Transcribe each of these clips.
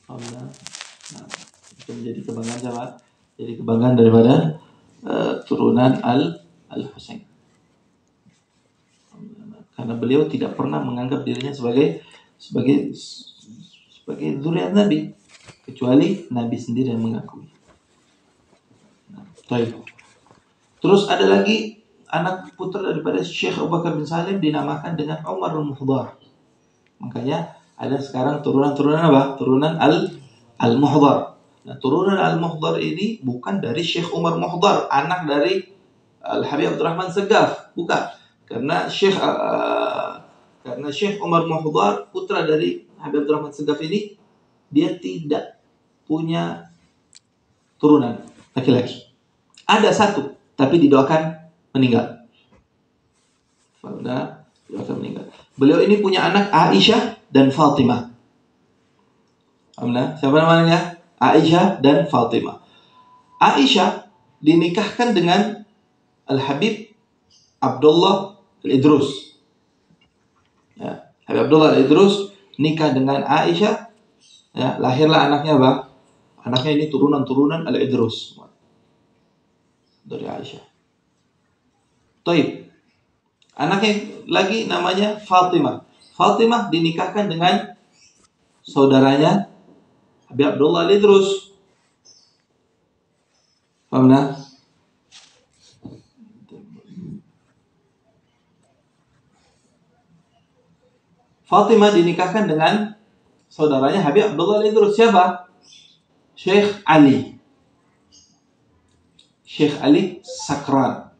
Alhamdulillah. Nah, itu menjadi kebanggaan siapa? Jadi kebanggaan daripada turunan Al-Husain. Karena beliau tidak pernah menganggap dirinya sebagai zuriat Nabi, kecuali Nabi sendiri yang mengakui. Nah, terus ada lagi anak putra daripada Syekh Abu Bakar bin Salim dinamakan dengan Umar al-Muhdar. Makanya ada sekarang turunan-turunan apa? Turunan Al-Muhdar. Nah, turunan Al-Muhdar ini bukan dari Syekh Umar Muhdar, anak dari Al-Habib Abdurrahman Segaf, bukan. Karena Syekh Umar Muhdar, putra dari Habib Abdurrahman Segaf ini, dia tidak punya turunan laki-laki. Ada satu, tapi didoakan meninggal. Beliau ini punya anak Aisyah dan Fatimah. Siapa namanya? Aisyah dan Fatimah. Aisyah dinikahkan dengan Al-Habib Abdullah Al-Idrus. Ya, Habib Abdullah Al-Idrus nikah dengan Aisyah. Ya, lahirlah anaknya apa? Anaknya ini turunan Al-Idrus dari Aisyah. Taib. Anaknya lagi namanya Fatimah. Fatimah dinikahkan dengan saudaranya Habib Abdullah Al-Idrus. Paham tak? Fatimah dinikahkan dengan saudaranya Habib Abdullah Al-Idrus. Siapa? Syekh Ali. Syekh Ali Sakran.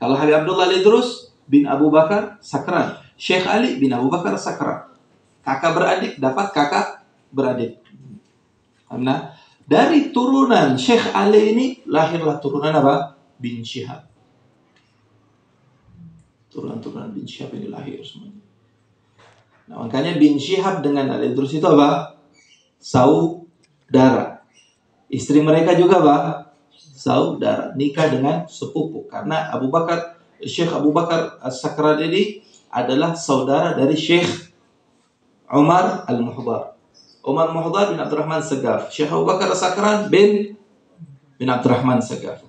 Kalau Habib Abdullah Al-Idrus bin Abu Bakar Sakran, Syekh Ali bin Abu Bakar Sakran. Kakak beradik dapat kakak beradik. Karena dari turunan Syekh Ali ini lahirlah turunan apa? Bin Syihab. Turunan bin Syihab ini lahir semuanya. Nah, makanya bin Syihab dengan Al-Idrus itu apa? Saudara. Istri mereka juga apa? Saudara. Nikah dengan sepupu. Karena Syekh Abu Bakar As-Sakran ini adalah saudara dari Syekh Umar Al-Muhdar. Umar Muhdar bin Abdurrahman Segaf. Syekh Abu Bakar As-Sakran bin Abdurrahman Segaf.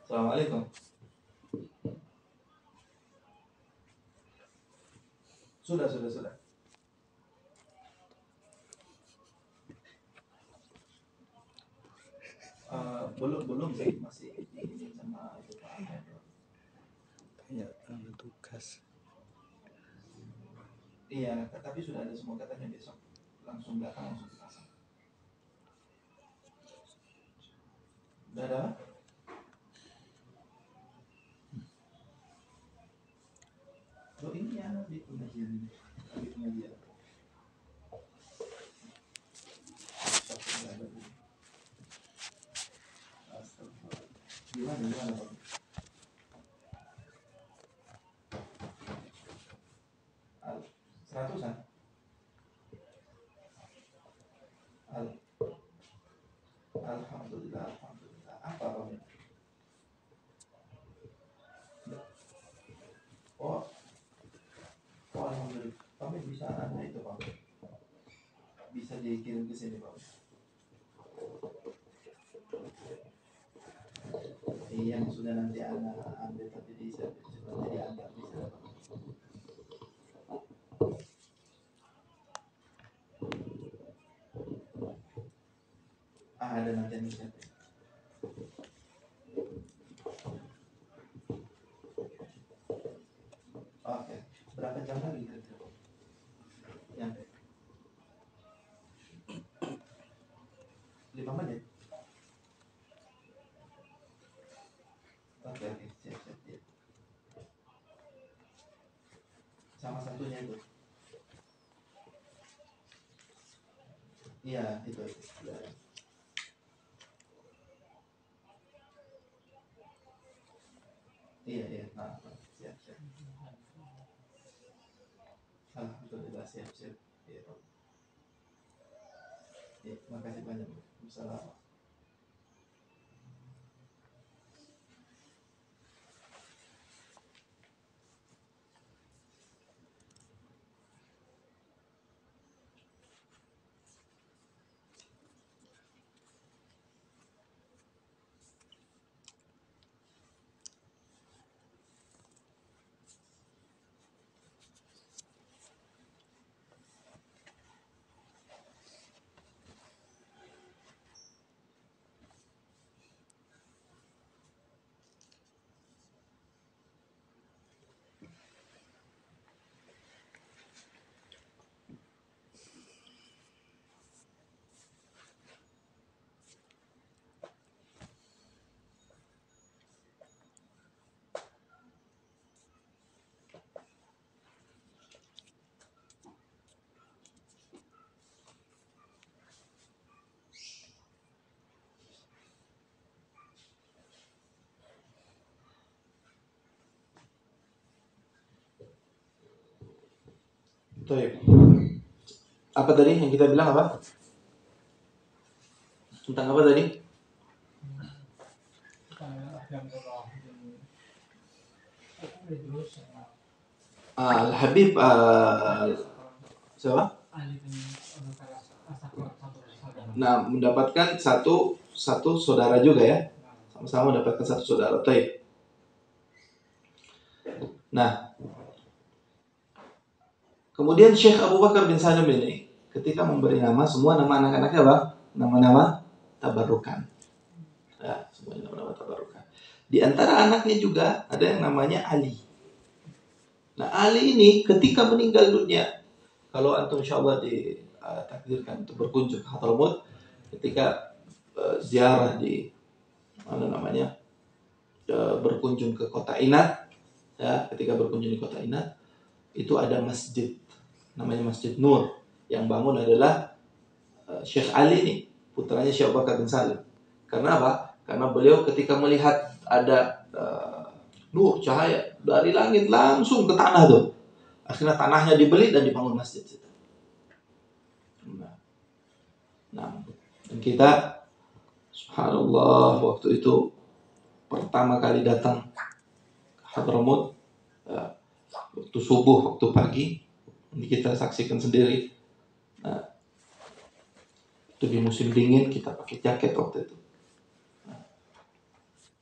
Assalamualaikum. Sudah. Belum sih, masih ini sama itu Pak. Ya, tugas. Iya, tapi sudah ada semua, katanya besok langsung datang langsung dipasang. Udah ada? Oh ini ya, di pengajian. Gimana Pak? Seratusan? Alhamdulillah. Apa Pak? Oh, alhamdulillah. Kami bisa ada itu Pak. Bisa dikirim ke sini Pak. Iya, maksudnya nanti anak ambil tapi bisa diantar bisa. Ada nanti yang bisa. Oke. Berapa jam lagi kira-kira? Nyampe? 5 menit? Oke, siap. Sama satunya itu. Iya, itu. Ya. Iya. Siap. Alhamdulillah, siap. Iya, Pak. Ya, makasih banyak. Assalamualaikum. Baik. Apa tadi yang kita bilang apa? Tentang apa tadi? Al-Habib siapa? Nah, mendapatkan satu saudara juga ya. Sama-sama mendapatkan satu saudara. Baik. Nah, kemudian Syekh Abu Bakar bin Salim ini ketika memberi nama, semua nama anak-anaknya apa? Nama-nama tabarukan. Ya, semuanya nama-nama tabarukan. Di antara anaknya juga ada yang namanya Ali. Nah, Ali ini ketika meninggal dunia, kalau antum insyaallah ditakdirkan untuk berkunjung ke Hadramaut, ketika ziarah di berkunjung ke kota Inat, ya, ketika berkunjung di kota Inat, itu ada masjid, namanya Masjid Nur, yang bangun adalah Syekh Ali ini, putranya Syekh Abu Bakar bin Salim. Karena apa? Karena beliau ketika melihat ada nur, cahaya dari langit langsung ke tanah tuh. Akhirnya tanahnya dibeli dan dibangun masjid. Nah, dan kita subhanallah waktu itu pertama kali datang ke Hadramaut, waktu subuh, waktu pagi, ini kita saksikan sendiri. Nah, itu di musim dingin kita pakai jaket waktu itu.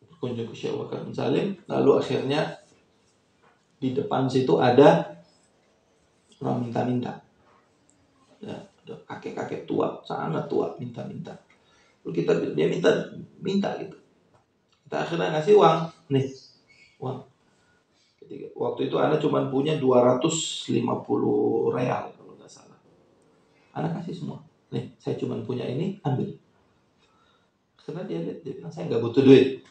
Berkunjung ke Syekh Abu Bakar bin Salim, lalu akhirnya di depan situ ada orang minta-minta. Ya, ada kakek-kakek tua, sangat tua, minta-minta. Lalu dia minta gitu. Kita akhirnya ngasih uang, nih, uang. Waktu itu anak cuma punya 250 real kalau nggak salah. Anak kasih semua. Nih, saya cuma punya ini, ambil. Karena dia bilang, saya nggak butuh duit.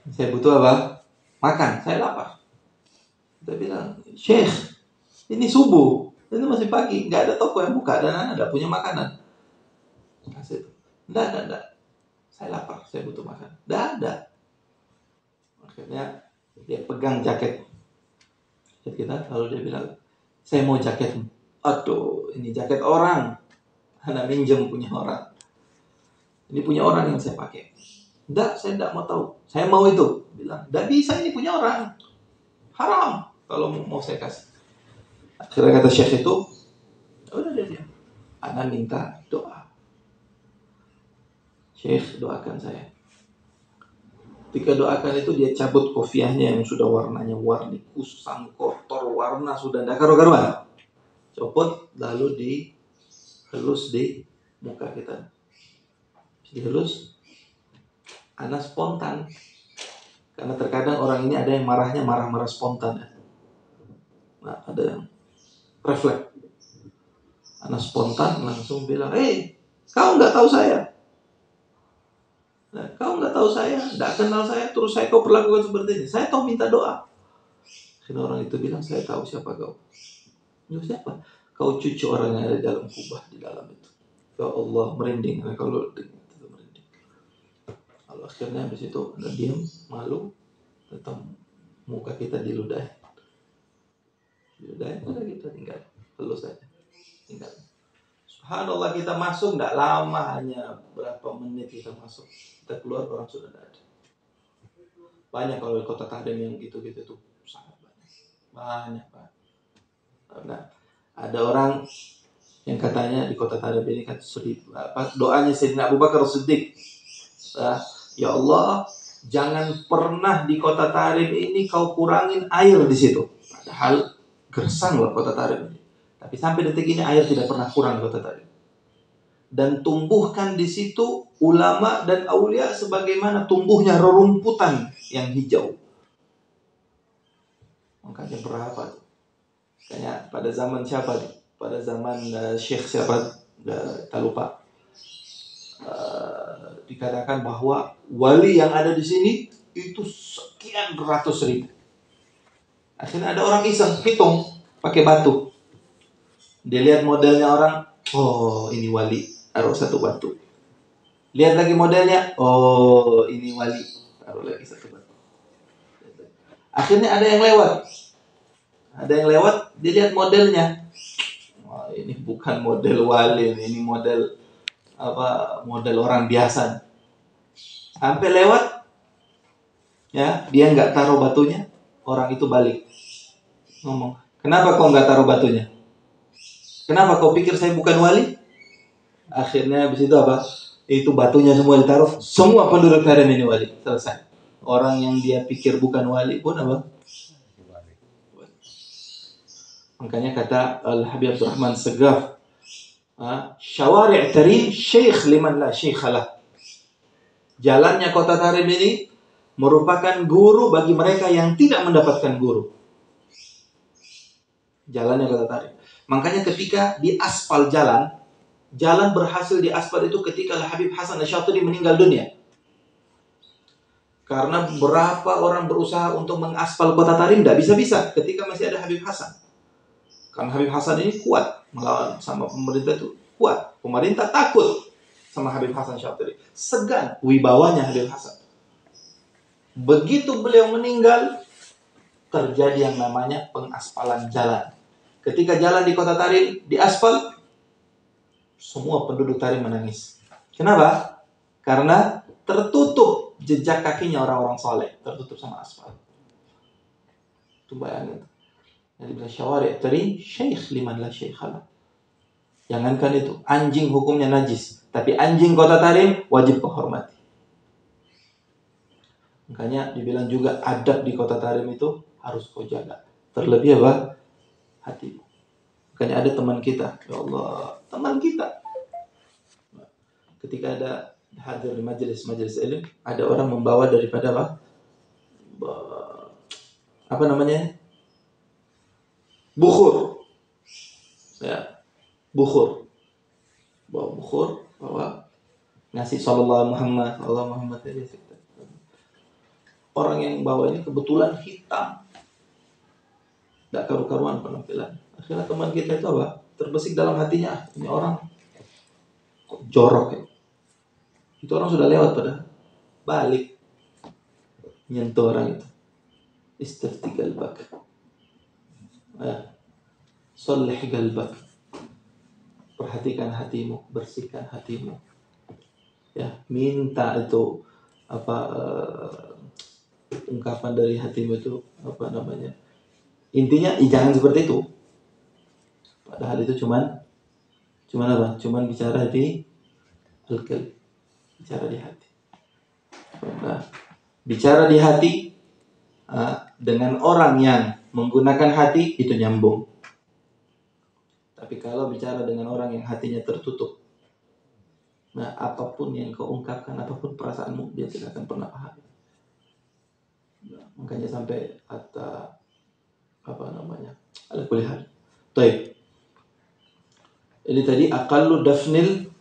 Saya butuh apa? Makan, saya lapar. Kita bilang, Syekh, ini subuh, ini masih pagi, nggak ada toko yang buka dan anak nggak punya makanan. Kasih itu. Nggak. Saya lapar, saya butuh makan. Nggak ada. Akhirnya dia pegang jaket kita, lalu dia bilang, saya mau jaketmu. Aduh, ini jaket orang. Anak minjem punya orang. Ini punya orang yang saya pakai. Enggak, saya enggak mau tahu. Saya mau itu. Bilang, enggak bisa, ini punya orang. Haram kalau mau saya kasih. Akhirnya kata Syekh itu, udah dia. Anak minta doa. Syekh, doakan saya. Ketika doakan itu dia cabut kopiahnya yang sudah warnanya warni kusam, kotor, warna sudah enggak karu-karuan. Copot, lalu dihelus di muka kita. Dihelus, anak spontan. Karena terkadang orang ini ada yang marahnya marah-marah spontan. Nah, ada yang refleks. Anak spontan langsung bilang, kau nggak tahu saya. Nah, kau nggak tahu saya, nggak kenal saya, terus saya kau perlakukan seperti ini. Saya tahu minta doa. Karena orang itu bilang, saya tahu siapa kau. Ya, siapa? Kau cucu orang yang ada di dalam kubah di dalam itu. Ya Allah, merinding. Kalau merinding. Kalau akhirnya habis itu ada diam, malu, tetap muka kita diludahi. Diludahi, udah kita tinggal, telus saja, tinggal. Subhanallah, kita masuk tidak lama, hanya berapa menit kita masuk. Kita keluar, orang sudah tidak ada. Banyak kalau di kota Tahrim yang gitu-gitu tuh, sangat banyak. Banyak, Pak. Nah, ada orang yang katanya di kota Tahrim ini kan doanya Sayyidina Abu Bakar Siddiq. Ya Allah, jangan pernah di kota Tahrim ini kau kurangin air di situ. Padahal gersang loh kota Tahrim ini. Tapi sampai detik ini air tidak pernah kurang di kota Tahrim. Dan tumbuhkan di situ ulama dan aulia sebagaimana tumbuhnya rerumputan yang hijau. Makanya berapa tuh? Kayaknya pada zaman siapa nih? Pada zaman Syekh siapa? Tak lupa. Dikatakan bahwa wali yang ada di sini itu sekian ratus ribu. Akhirnya ada orang iseng hitung pakai batu. Dia lihat modelnya orang, oh ini wali, taruh satu batu. Lihat lagi modelnya, oh ini wali, taruh lagi satu batu. Akhirnya ada yang lewat. Ada yang lewat, dilihat modelnya. Wah, ini bukan model wali, ini model model orang biasa. Sampai lewat, ya dia nggak taruh batunya, orang itu balik ngomong, kenapa kau nggak taruh batunya? Kenapa kau pikir saya bukan wali? Akhirnya habis itu apa? Itu batunya semua ditaruh, semua penduduk Tarim ini wali, selesai. Orang yang dia pikir bukan wali pun apa? Makanya kata Al-Habib Abdurrahman Segaf, syawari' Tarim syekh liman la syekhalah. Jalannya kota Tarim ini merupakan guru bagi mereka yang tidak mendapatkan guru. Jalannya kota Tarim. Makanya ketika di aspal jalan berhasil di aspal itu ketika Al-Habib Hasan Asy-Syadzili meninggal dunia. Karena berapa orang berusaha untuk mengaspal kota Tarim, tidak bisa-bisa ketika masih ada Habib Hasan. Karena Habib Hasan ini kuat melawan sama pemerintah itu, kuat. Pemerintah takut sama Habib Hasan Syadzili. Segan wibawanya Habib Hasan. Begitu beliau meninggal, terjadi yang namanya pengaspalan jalan. Ketika jalan di kota Tarim diaspal, semua penduduk Tarim menangis. Kenapa? Karena tertutup jejak kakinya orang-orang soleh, tertutup sama aspal. Itu bayangin. Jadi bila syawari' Tarim syekh liman la syekhalah. Jangankan itu, anjing hukumnya najis, tapi anjing kota Tarim wajib kau hormati. Makanya dibilang juga adab di kota Tarim itu harus kau jaga. Terlebih apa? Hatimu. Makanya ada teman kita, ya Allah, teman kita. Ketika ada hadir di majelis ilmu, ada orang membawa daripada apa namanya? Bukhur. Ya, bukhur. Bawa bukhur, bawa ngasih sallallahu Muhammad, Allah Muhammad tadi. Orang yang bawa ini kebetulan hitam. Tidak karu-karuan penampilan. Akhirnya teman kita itu apa? Terbesik dalam hatinya, ini orang kok jorok ya. Itu orang sudah lewat pada balik nyentuh orang itu. Istafti qalbak. Sallih qalbak. Perhatikan hatimu, bersihkan hatimu. Ya, minta itu ungkapan dari hatimu itu apa namanya? Intinya jangan seperti itu. Padahal itu cuman apa? Cuman bicara di al-qalb. Bicara di hati. Nah, bicara di hati dengan orang yang menggunakan hati itu nyambung. Tapi kalau bicara dengan orang yang hatinya tertutup, nah apapun yang kau ungkapkan, apapun perasaanmu, dia tidak akan pernah paham. Nah, makanya sampai kata apa namanya? Ala kulli hal. Baik. Ini tadi aqallu dafnil.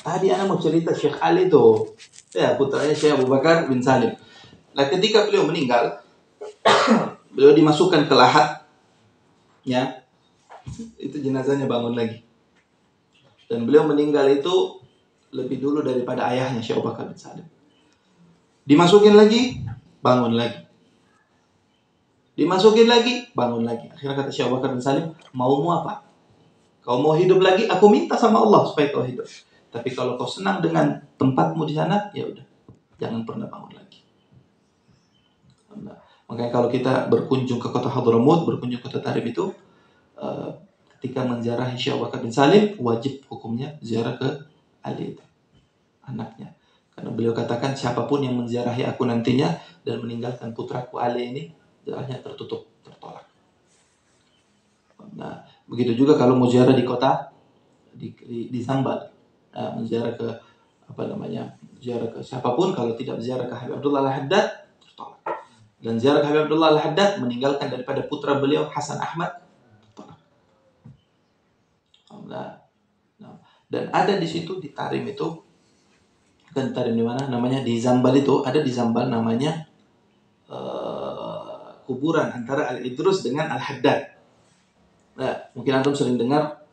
Tadi anak mau cerita Syekh Ali tuh. Ya, putranya Syekh Abu Bakar bin Salim. Nah, ketika beliau meninggal, beliau dimasukkan ke lahat. Ya. Itu jenazahnya bangun lagi. Dan beliau meninggal itu lebih dulu daripada ayahnya Syekh Abu Bakar bin Salim. Dimasukin lagi, bangun lagi. Dimasukin lagi, bangun lagi. Akhirnya kata Syekh Abu Bakar bin Salim, maumu apa? Kau mau hidup lagi, aku minta sama Allah supaya kau hidup. Tapi kalau kau senang dengan tempatmu di sana, ya udah, jangan pernah bangun lagi. Nah, makanya kalau kita berkunjung ke kota Hadramut, berkunjung ke kota Tarim itu, ketika menziarahi Syekh Abu Bakar bin Salim, wajib hukumnya ziarah ke Ali itu, anaknya. Karena beliau katakan siapapun yang menziarahi aku nantinya dan meninggalkan putraku Ali ini, jalannya tertutup, tertolak. Nah, begitu juga kalau mau ziarah di kota di Zambal, menziarah ke apa namanya? Ziarah ke siapapun, kalau tidak ziarah ke Habib Abdullah Al-Haddad tertolak. Dan ziarah ke Habib Abdullah Al-Haddad meninggalkan daripada putra beliau Hasan Ahmad tertolak. Nah, dan ada di situ di Tarim itu, kan Tarim di mana? Namanya di Zambal itu, ada di Zambal namanya kuburan antara Al-Idrus dengan Al-Haddad. Nah, mungkin antum sering dengar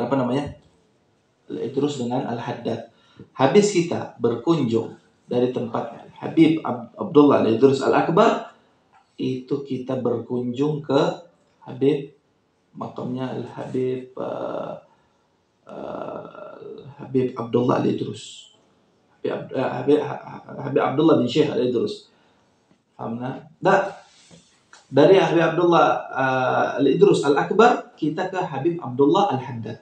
apa namanya? Al-Idrus dengan Al-Haddad. Habis kita berkunjung dari tempatnya Habib Abdullah Al-Idrus Al-Akbar, itu kita berkunjung ke Habib, makamnya Al-Habib Habib Abdullah Al-Idrus. Habib Abdullah bin Syekh Al-Idrus. Fahamna? Dari Habib Abdullah Al-Idrus Al-Akbar kita ke Habib Abdullah Al-Haddad.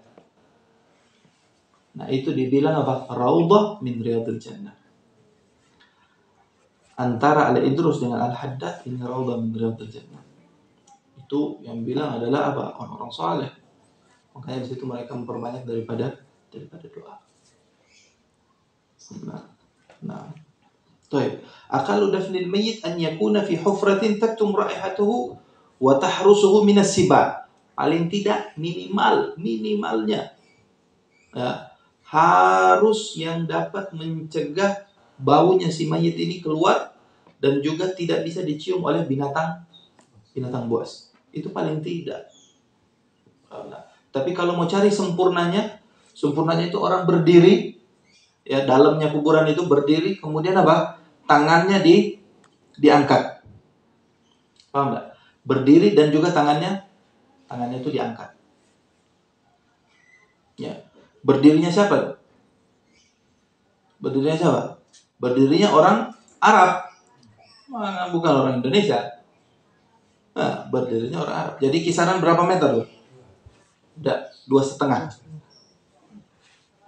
Nah, itu dibilang apa? Raudhah min Riyadhil Jannah. Antara Al-Idrus dengan Al-Haddad ini Raudhah min Riyadhil Jannah. Itu yang bilang adalah apa? Orang-orang saleh. Makanya di situ mereka memperbanyak daripada doa. Nah. Baik. Aqallu dafnil mayyit an yakuna fi hufratin taktum raihatuhu wa tahrusuhu minas siba. Paling tidak minimalnya ya, harus yang dapat mencegah baunya si mayit ini keluar dan juga tidak bisa dicium oleh binatang buas. Itu paling tidak. Nah, tapi kalau mau cari sempurnanya itu orang berdiri ya, dalamnya kuburan itu berdiri, kemudian apa? Tangannya diangkat. Paham enggak? Berdiri dan juga tangannya itu diangkat. Ya. Berdirinya siapa? Berdirinya orang Arab. Bukan orang Indonesia. Nah, berdirinya orang Arab. Jadi kisaran berapa meter tuh? 2,5.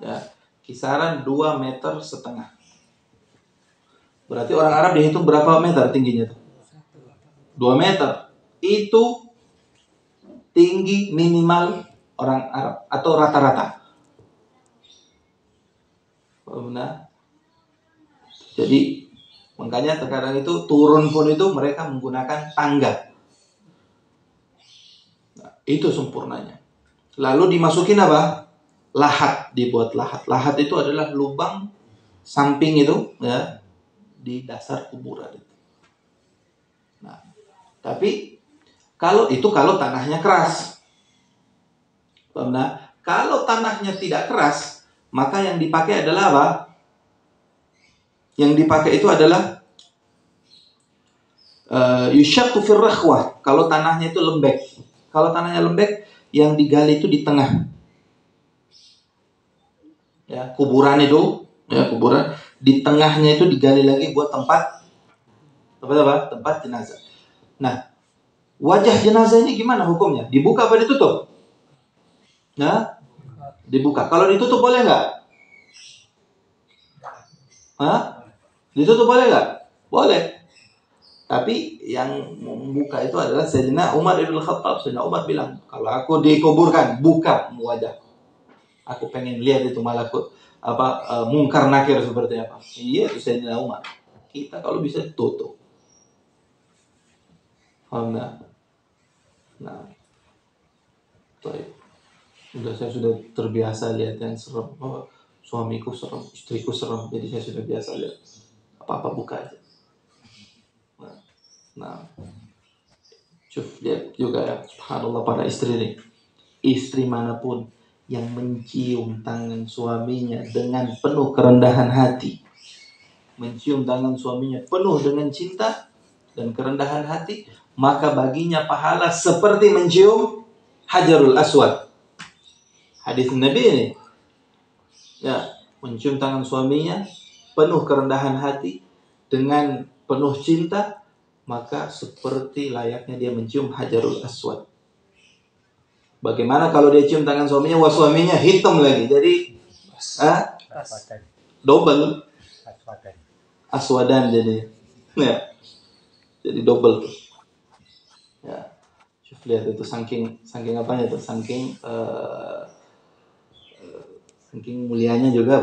Ya, kisaran 2,5 meter. Berarti orang Arab dihitung berapa meter tingginya tuh? 2 meter. Itu tinggi minimal orang Arab atau rata-rata. Benar. Jadi makanya terkadang itu turun pun itu mereka menggunakan tangga. Nah, itu sempurnanya. Lalu dimasukin apa? Lahat, dibuat lahat. Lahat itu adalah lubang samping itu ya, di dasar kuburan itu. Nah, tapi kalau tanahnya keras. Nah, kalau tanahnya tidak keras, maka yang dipakai adalah apa? Yang dipakai itu adalah yushaqqu fir rakhwah. Kalau tanahnya itu lembek. Kalau tanahnya lembek, yang digali itu di tengah. Ya, kuburan di tengahnya itu digali lagi buat tempat jenazah. Nah, wajah jenazah ini gimana hukumnya? Dibuka apa ditutup? Nah, dibuka. Kalau ditutup boleh nggak? Ditutup boleh nggak? Boleh. Tapi yang membuka itu adalah Sayyidina Umar ibn Khattab. Sayyidina Umar bilang, kalau aku dikuburkan, buka wajah. Aku pengen lihat itu malakut mungkar nakir seperti apa. Iya, itu Sayyidina Umar. Kita kalau bisa tutup. Nah, saya sudah terbiasa lihat yang serem. Suamiku serem, istriku serem. Jadi saya sudah biasa lihat apa-apa buka aja. Nah, lihat juga ya, subhanallah para istri nih. Istri manapun yang mencium tangan suaminya dengan penuh kerendahan hati, mencium tangan suaminya penuh dengan cinta dan kerendahan hati, maka baginya pahala seperti mencium Hajarul Aswad. Hadis Nabi ini. Ya, mencium tangan suaminya penuh kerendahan hati dengan penuh cinta, maka seperti layaknya dia mencium Hajarul Aswad. Bagaimana kalau dia cium tangan suaminya, suaminya hitam lagi, jadi double aswadan jadi, ya, jadi double. Ya, lihat itu saking apanya tuh, saking mulianya juga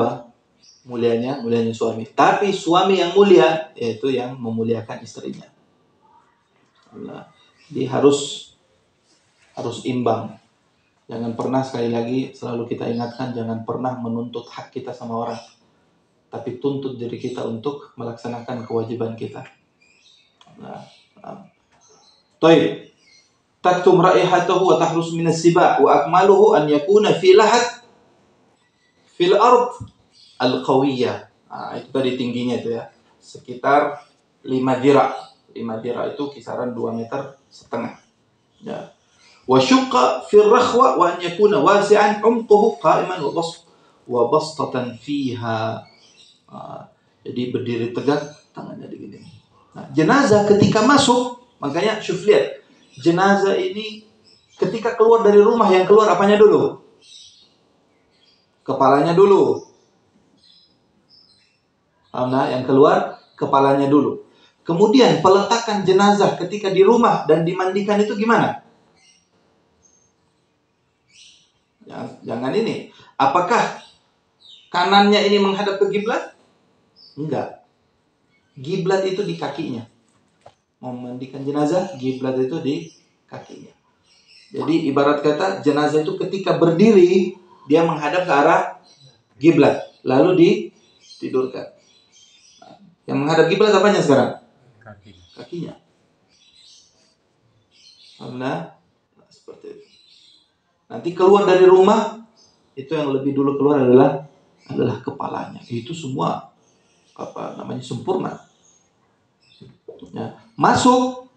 mulianya suami. Tapi suami yang mulia yaitu yang memuliakan istrinya. Nah, dia harus imbang. Jangan pernah, sekali lagi selalu kita ingatkan, jangan pernah menuntut hak kita sama orang, tapi tuntut diri kita untuk melaksanakan kewajiban kita. Baik. Taktum raihatahu wa tahrus minas siba wa akmaluhu an yakuna fi lahat fil ard al qawiyah. Itu tadi tingginya itu ya, sekitar 5 dira'. Jadi Madira itu kisaran 2,5 meter. Ya. Wa syuqqa fi ar-rakhwa wa an yakuna wasi'an umquhu qa'iman wa bastatan fiha. Jadi berdiri tegak, tangannya begini. Nah, jenazah ketika masuk, makanya syuf lihat. Jenazah ini ketika keluar dari rumah, yang keluar apanya dulu? Kepalanya dulu. Nah, yang keluar kepalanya dulu. Kemudian peletakan jenazah ketika di rumah dan dimandikan itu gimana? Jangan ini. Apakah kanannya ini menghadap ke kiblat? Enggak. Kiblat itu di kakinya. Memandikan jenazah, kiblat itu di kakinya. Jadi ibarat kata jenazah itu ketika berdiri dia menghadap ke arah kiblat, lalu ditidurkan. Yang menghadap kiblat apanya sekarang? Kakinya. Karena seperti itu. Nanti keluar dari rumah, itu yang lebih dulu keluar adalah kepalanya. Itu semua sempurna. Ya. Masuk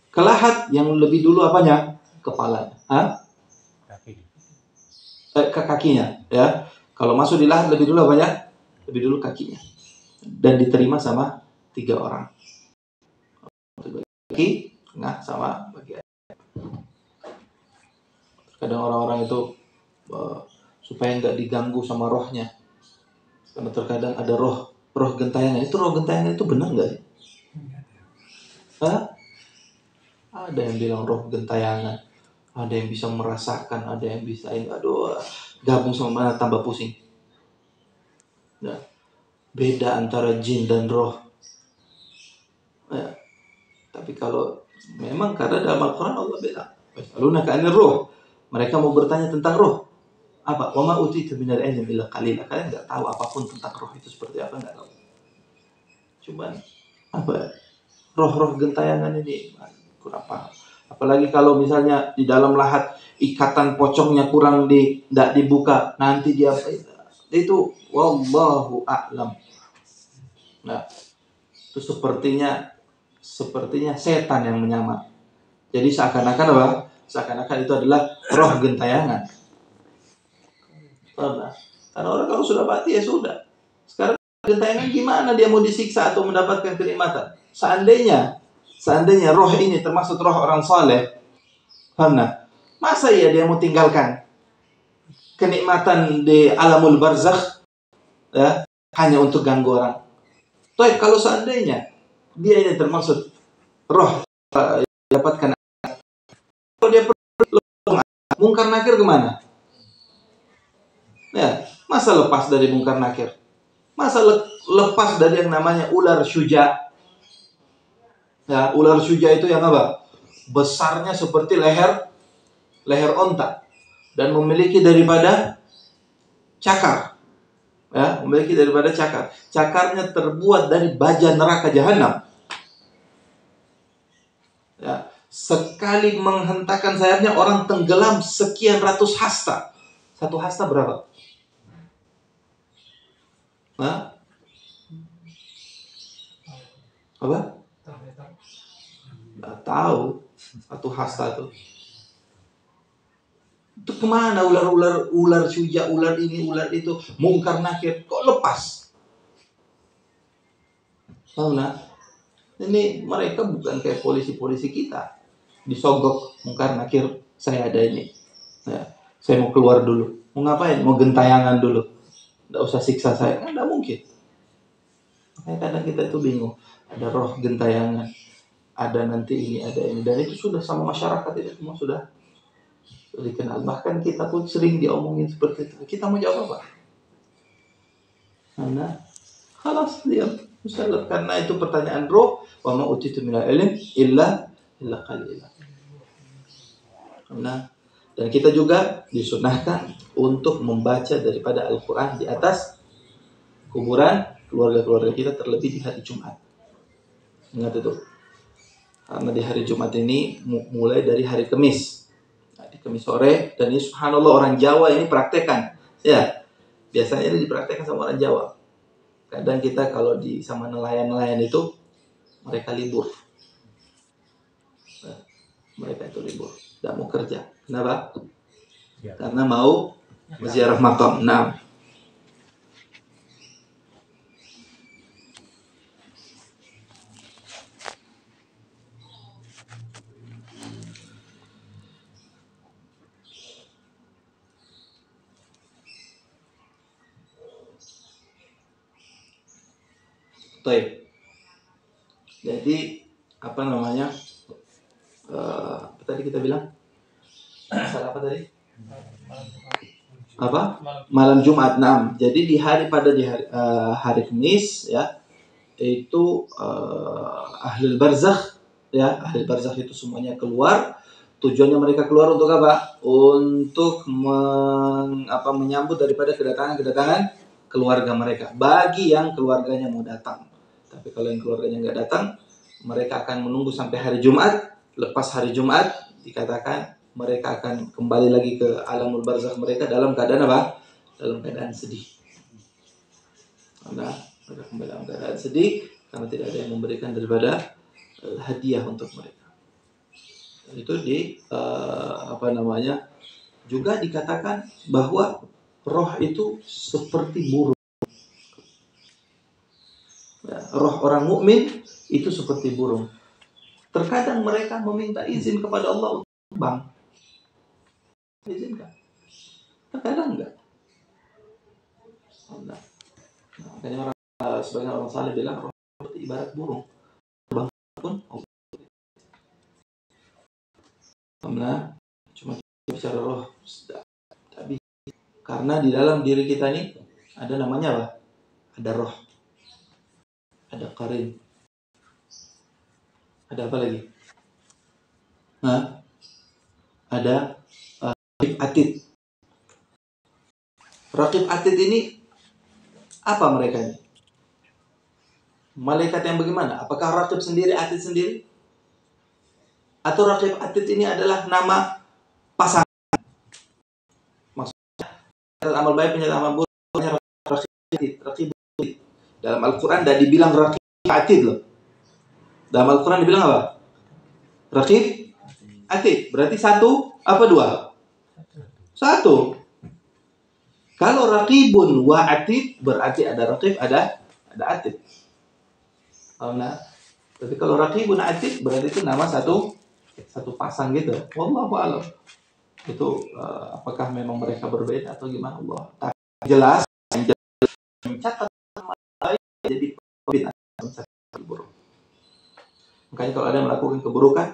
ke lahat yang lebih dulu apanya? Kepalanya. Ke kakinya. Ya. Kalau masuk di lahat lebih dulu apanya? Lebih dulu kakinya. Dan diterima sama 3 orang. Kaki, tengah, sama bagian. Kadang orang-orang itu supaya nggak diganggu sama rohnya. Karena terkadang ada roh gentayangan. Itu roh gentayangan itu benar nggak sih? Ada yang bilang roh gentayangan. Ada yang bisa merasakan, ada yang bisa ini. Aduh, gabung sama mana tambah pusing. Nah, beda antara jin dan roh. Ya. Tapi kalau memang karena dalam Al-Quran Allah bilang, "Yas'alunaka 'anir ruh." Mereka mau bertanya tentang roh. Apa? "Wa ma utitu minal ilmi illa qalila." Kalian enggak tahu apapun tentang roh itu seperti apa, enggak tahu. Cuman roh-roh gentayangan ini kurang paham. Apalagi kalau misalnya di dalam lahat ikatan pocongnya kurang tidak dibuka, nanti dia itu wallahu a'lam. Nah, itu sepertinya setan yang menyamar. Jadi seakan-akan apa? Seakan-akan itu adalah roh gentayangan. Karena orang kalau sudah mati ya sudah. Sekarang gentayangan gimana dia mau disiksa atau mendapatkan kenikmatan? Seandainya roh ini termasuk roh orang saleh, masa ya dia mau tinggalkan kenikmatan di alamul barzakh ya, hanya untuk ganggu orang? Tapi kalau seandainya dia ini termasuk roh dapatkan, kalau dia perlu mungkar nakir kemana? Ya, masa lepas dari mungkar nakir? Masa lepas dari yang namanya ular syuja? Ya, ular syuja itu yang apa? Besarnya seperti leher onta dan memiliki daripada cakar. Ya, memiliki daripada cakar. Cakarnya terbuat dari baja neraka jahanam. Ya, sekali menghentakkan sayapnya orang tenggelam sekian ratus hasta. 1 hasta berapa? Apa? Nggak tahu. 1 hasta itu. Itu kemana ular syuja, ular ini, ular itu, mungkar nakir, kok lepas? Ini mereka bukan kayak polisi-polisi kita. Disogok, mungkar nakir, saya ada ini. Ya, saya mau keluar dulu. Mau ngapain? Mau gentayangan dulu. Nggak usah siksa saya. Kan nggak mungkin. Kadang kita itu bingung. Ada roh gentayangan. Ada nanti ini, ada ini. Dan itu sudah sama masyarakat itu semua sudah dikenal. Bahkan kita pun sering diomongin seperti itu. Kita mau jawab apa? Karena khalas dia musallat. Karena itu pertanyaan roh. Wa ma utitu minal ilm illa qalila. Nah, dan kita juga disunahkan untuk membaca daripada Al-Quran di atas kuburan keluarga-keluarga kita, terlebih di hari Jumat. Ingat itu. Karena di hari Jumat ini mulai dari hari Kamis. Nah, di Kamis sore, dan ini subhanallah orang Jawa ini praktekan. Ya, biasanya ini dipraktekkan sama orang Jawa. Kadang kita kalau sama nelayan-nelayan itu mereka libur. Mereka itu libur, tidak mau kerja. Kenapa? Ya. Karena mau ziarah makam. Nah, baik. Jadi apa namanya? Apa tadi kita bilang? Masalah apa tadi? Apa? Malam Jumat 6. Jadi di hari hari Kamis ya, itu ahli barzakh ya, ahli barzakh itu semuanya keluar. Tujuannya mereka keluar untuk apa? Untuk menyambut daripada kedatangan keluarga mereka. Bagi yang keluarganya mau datang. Tapi kalau yang keluarganya nggak datang, mereka akan menunggu sampai hari Jumat. Lepas hari Jumat dikatakan mereka akan kembali lagi ke alamul barzakh mereka dalam keadaan apa? Dalam keadaan sedih. Karena mereka kembali dalam keadaan sedih karena tidak ada yang memberikan daripada hadiah untuk mereka. Itu juga dikatakan bahwa roh itu seperti burung. Ya, roh orang mukmin itu seperti burung. Terkadang mereka meminta izin kepada Allah untuk terbang. Izinkan. Terkadang enggak. Nah, makanya sebagian orang saleh bilang roh seperti ibarat burung. Terbang pun karena cuma bicara roh, tapi karena di dalam diri kita ini ada namanya apa? Ada roh, ada qarin, ada apa lagi? Ada raqib atid. Raqib atid ini apa mereka ini? Malaikat yang bagaimana? Apakah raqib sendiri, atid sendiri? Atau raqib atid ini adalah nama pasangan? Maksudnya amal baik penyataan amal buruk, raqib atid. Dalam Al-Quran dah dibilang raqib atid loh. Dalam Al-Quran dibilang apa? Raqib atid. Berarti satu apa dua? Satu. Kalau raqibun wa atid berarti ada raqib, ada atid. Nah, tapi kalau raqibun atid berarti itu nama satu pasang gitu. Wallahu a'lam. Itu apakah memang mereka berbeda atau gimana Allah? Tak jelas. Mencatat baik jadi pembina mencatat buruk. Makanya kalau ada yang melakukan keburukan,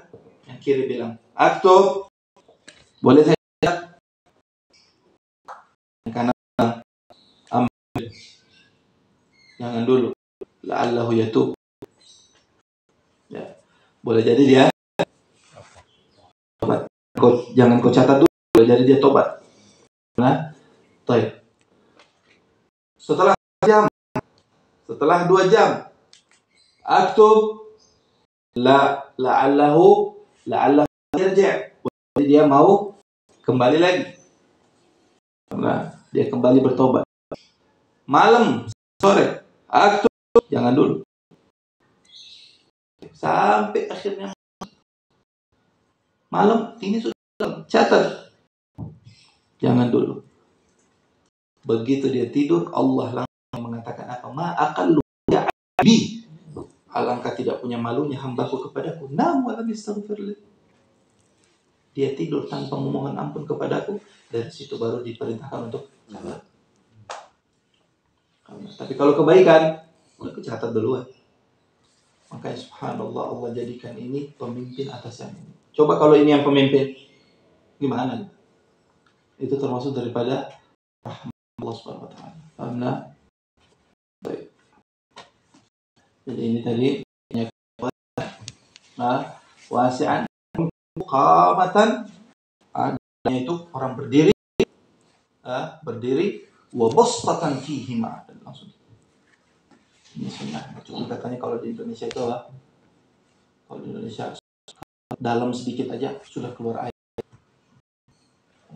yang kiri bilang, "Aktub." Boleh saya lihat? Yang kanan ambil. Jangan dulu. La'allahu yatub. Ya. Boleh jadi dia tobat. Jangan kau catat dulu. Boleh jadi dia tobat. Nah, baik. Setelah 2 jam, aktub la'allahu yarji'. Jadi dia mau kembali lagi. Nah, dia kembali bertobat. Malam, sore, aktub, jangan dulu. Sampai akhirnya malam, ini sudah catat. Jangan dulu. Begitu dia tidur, Allah langsung mengatakan apa? Ma'aqallu ya'abi. Alangkah tidak punya malunya hambaku kepadaku. Nam walam yastaghfirli. Dia tidur tanpa memohon ampun kepadaku. Dari situ baru diperintahkan untuk salat. Tapi kalau kebaikan, udah kecatat duluan. Makanya subhanallah, Allah jadikan ini pemimpin atas yang ini. Coba kalau ini yang pemimpin, gimana? Itu termasuk daripada rahmat Allah Subhanahu wa taala. Alhamdulillah. Baik. Jadi ini tadi wasi'an qamatan, adanya itu orang berdiri wa bastatan fihi ma, dan langsung ini sunnah. Cuma katanya kalau di Indonesia itu apa? Kalau di Indonesia dalam sedikit aja sudah keluar air.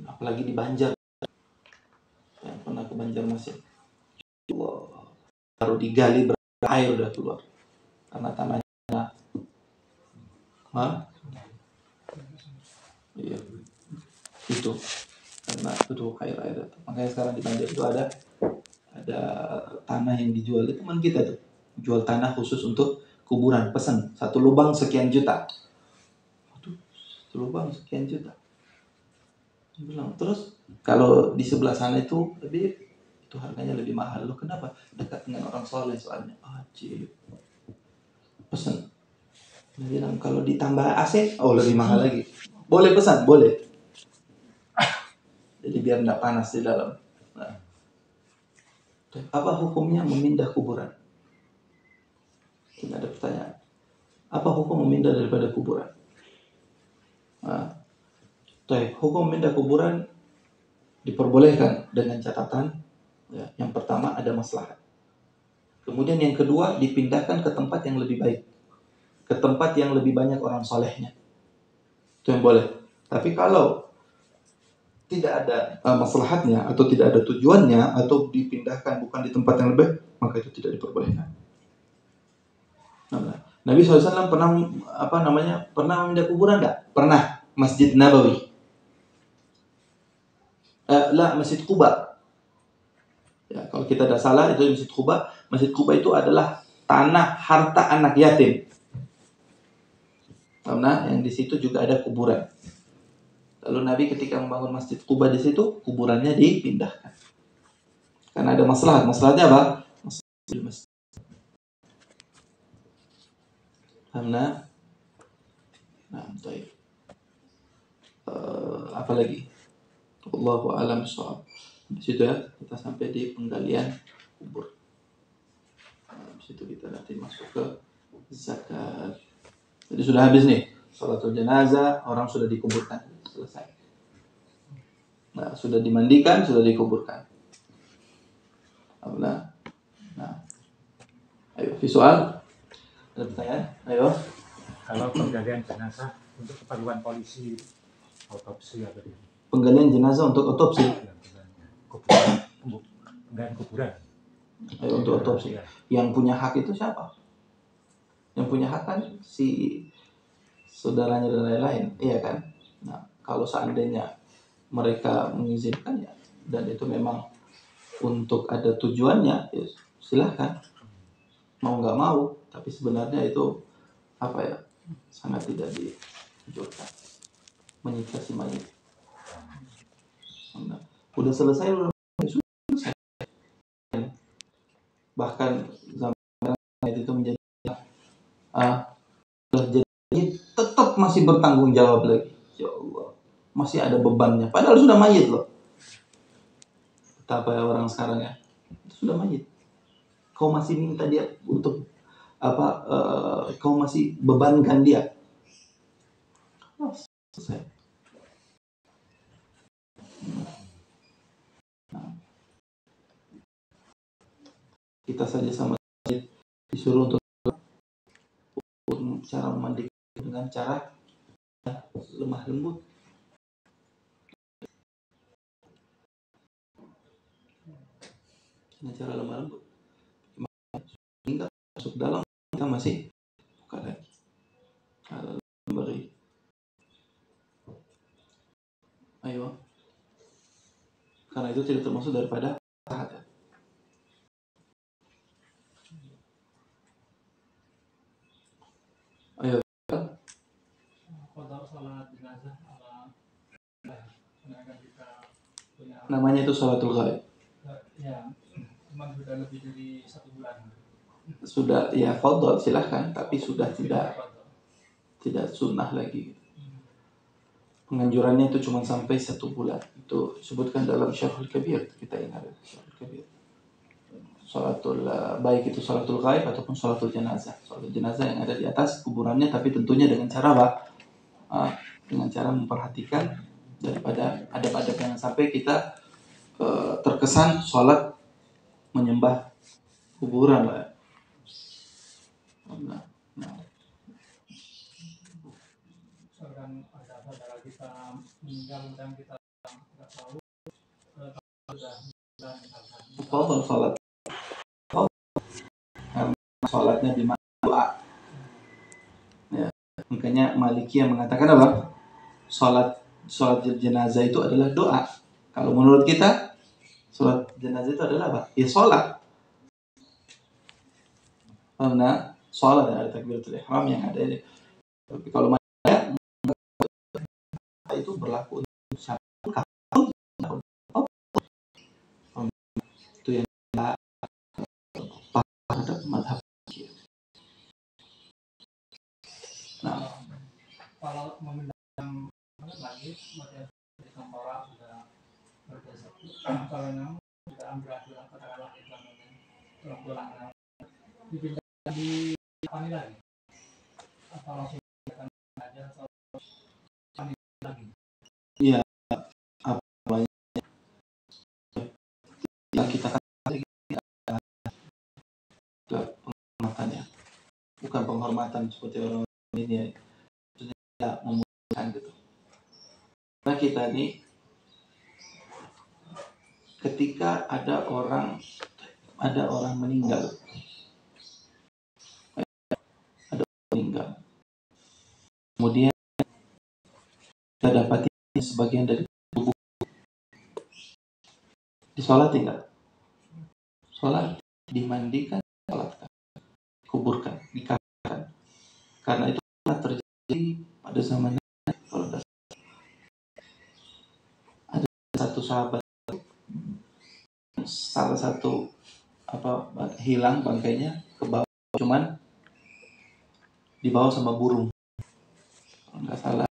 Apalagi di Banjar. Yang pernah ke Banjarmasin. Allah, baru digali air udah keluar. Karena tanahnya Iya, itu karena itu air. Makanya sekarang di Banjar itu ada tanah yang dijual. Itu teman kita tuh jual tanah khusus untuk kuburan, pesan 1 lubang sekian juta. Waduh, 1 lubang sekian juta. Bilang terus kalau di sebelah sana itu harganya lebih mahal. Loh kenapa? Dekat dengan orang soleh soalnya. Ajib. Pesan. Dia bilang kalau ditambah AC, oh lebih mahal lagi. Boleh pesan, boleh. Jadi biar nggak panas di dalam. Nah, apa hukumnya memindah kuburan? Ini ada pertanyaan. Apa hukum memindah daripada kuburan? Nah, hukum memindah kuburan diperbolehkan dengan catatan. Ya, yang pertama ada maslahat. Kemudian yang kedua dipindahkan ke tempat yang lebih baik, ke tempat yang lebih banyak orang solehnya. Itu yang boleh. Tapi kalau tidak ada maslahatnya atau tidak ada tujuannya atau dipindahkan bukan di tempat yang lebih, maka itu tidak diperbolehkan. Nah, Nabi SAW pernah memindah kuburan enggak? Pernah. Masjid Nabawi. Masjid Quba. Ya, kalau kita tidak salah itu Masjid Quba. Masjid Quba itu adalah tanah harta anak yatim. Karena yang di situ juga ada kuburan. Lalu Nabi ketika membangun Masjid Quba di situ, kuburannya dipindahkan. Karena ada maslahat. Maslahatnya apa? Masjid. Karena baik. Apa lagi? Allahu a'lam bishawab. Di situ ya, kita sampai di penggalian kubur. Di situ kita nanti masuk ke zakat. Jadi sudah habis nih. Sholatul jenazah, orang sudah dikuburkan. Selesai. Nah, sudah dimandikan, sudah dikuburkan. Nah. Ayo, visual. Ada pertanyaan? Ayo. Kalau penggalian jenazah untuk keperluan polisi, otopsi atau penggalian jenazah untuk otopsi. Kuburan. Ayo, untuk otopsi. Yang punya hak itu siapa? Yang punya hak kan si saudaranya dan lain-lain, iya kan? Nah, kalau seandainya mereka mengizinkan ya, dan itu memang untuk ada tujuannya, ya silahkan. Mau nggak mau, tapi sebenarnya itu sangat tidak dianjurkan menyiksa si mayit. Nah, udah selesai. Bahkan zaman itu menjadi jadi tetap masih bertanggung jawab lagi. Ya Allah, masih ada bebannya. Padahal sudah mayit loh. Betapa orang sekarang ya, sudah mayit. Kau masih minta dia untuk kau masih bebankan dia. Selesai. Nah, kita saja sama disuruh untuk cara memandikan dengan cara lemah lembut. Dengan cara lemah lembut. Hingga masuk dalam kita masih buka lagi. Beri. Ayo. Karena itu tidak termasuk daripada taat. Ayo. Namanya itu sholatul ghaib. Ya, memang sudah lebih dari 1 bulan. Sudah, ya fadhol silahkan, tapi sudah tidak sunnah lagi. Penganjurannya itu cuma sampai 1 bulan. Itu sebutkan dalam Syarhul Kabir, kita ingat Syarhul Kabir. Sholatul baik itu sholatul ghaib ataupun sholatul jenazah. Sholatul jenazah yang ada di atas kuburannya, tapi tentunya dengan cara apa? Dengan cara memperhatikan daripada adab-adab yang sampai kita terkesan sholat menyembah kuburan lah. Nah. Misalkan ada saudara kita meninggal dan kita nggak tahu sudah sholat. Sholatnya di mana doa. Ya, makanya Maliki yang mengatakan apa? Sholat sholat jenazah itu adalah doa. Kalau menurut kita, sholat jenazah itu adalah apa? Ya sholat. Karena sholat ada takbiratul ihram yang ada ini. Tapi kalau itu berlaku untuk siapa itu yang terhadap madhab. Nah, kalau memindahkan lagi model di kantor sudah bergeser. Kalau memang sudah ambil aturan katakanlah itu tulang dipindah di apa nih lagi? Atau langsung aja atau lagi? iya, apa yang kita katakan penghormatannya, bukan penghormatan seperti orang ini ya, tidak memudahkan gitu. Nah kita ini ketika ada orang meninggal, kemudian kita dapati sebagian dari tubuh disolat tinggal, sholat, dimandikan, sholatkan, kuburkan, dikabarkan. Karena itu pernah terjadi pada zaman kalau ada satu sahabat, salah satu hilang bangkainya ke bawah, cuman dibawa sama burung kalau nggak salah